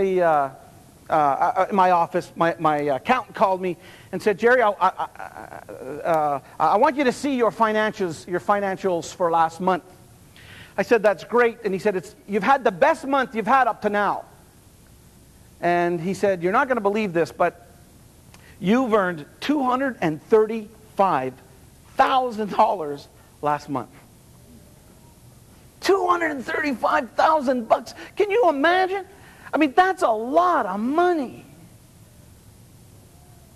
in my office, my accountant called me and said, Gerry, I want you to see your financials for last month. I said, that's great. And he said, you've had the best month you've had up to now. And he said, you're not going to believe this, but you've earned $235,000 last month. $235,000. Can you imagine? I mean, that's a lot of money.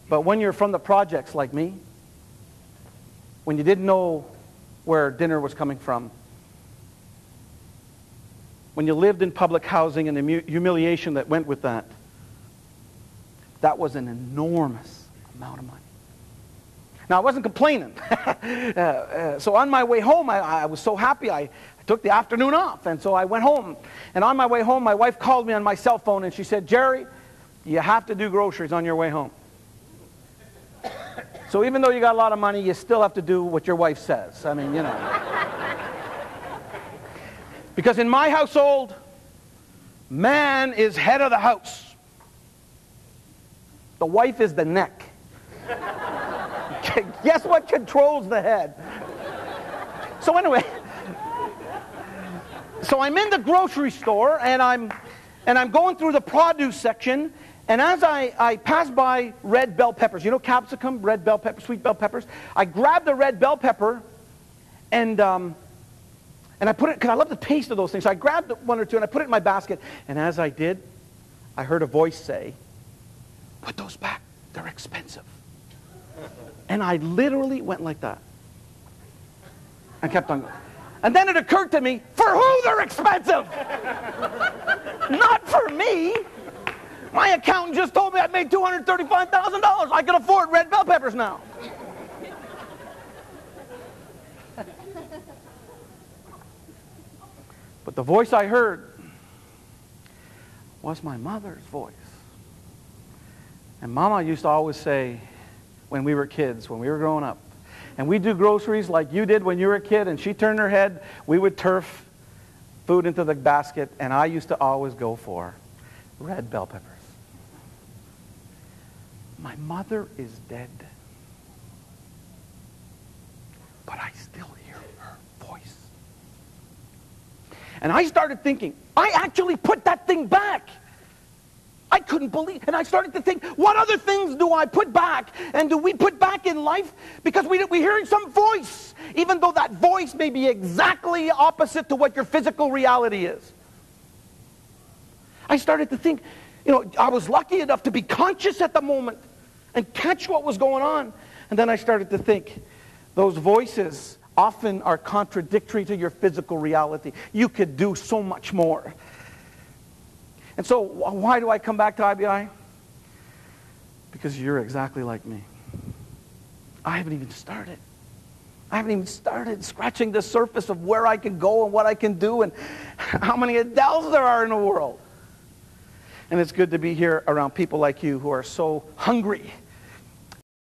But when you're from the projects like me, when you didn't know where dinner was coming from, when you lived in public housing and the humiliation that went with that, that was an enormous amount of money. Now, I wasn't complaining. So on my way home, I was so happy. I took the afternoon off, and so I went home. And on my way home, my wife called me on my cell phone, and she said, Gerry, you have to do groceries on your way home. So even though you got a lot of money, you still have to do what your wife says. I mean, you know. Because in my household, man is head of the house. The wife is the neck. Guess what controls the head? So anyway, so I'm in the grocery store, and I'm going through the produce section, and as I pass by red bell peppers, you know, capsicum, red bell pepper, sweet bell peppers, I grab the red bell pepper, and I put it, because I love the taste of those things, so I grabbed one or two and I put it in my basket, and as I did, I heard a voice say, put those back, they're expensive. And I literally went like that. I kept on going. And then it occurred to me, for who they're expensive? Not for me. My accountant just told me I made $235,000. I can afford red bell peppers now. But the voice I heard was my mother's voice. And Mama used to always say, when we were kids, when we were growing up, and we'd do groceries like you did when you were a kid, and she turned her head, we would turf food into the basket, and I used to always go for red bell peppers. My mother is dead, but I still hear her voice. And I started thinking, I actually put that thing back. I couldn't believe, and I started to think, what other things do I put back? And do we put back in life? Because we're hearing some voice, even though that voice may be exactly opposite to what your physical reality is. I started to think, you know, I was lucky enough to be conscious at the moment and catch what was going on. And then I started to think, those voices often are contradictory to your physical reality. You could do so much more. And so, why do I come back to IBI? Because you're exactly like me. I haven't even started. I haven't even started scratching the surface of where I can go and what I can do and how many Adels there are in the world. And it's good to be here around people like you who are so hungry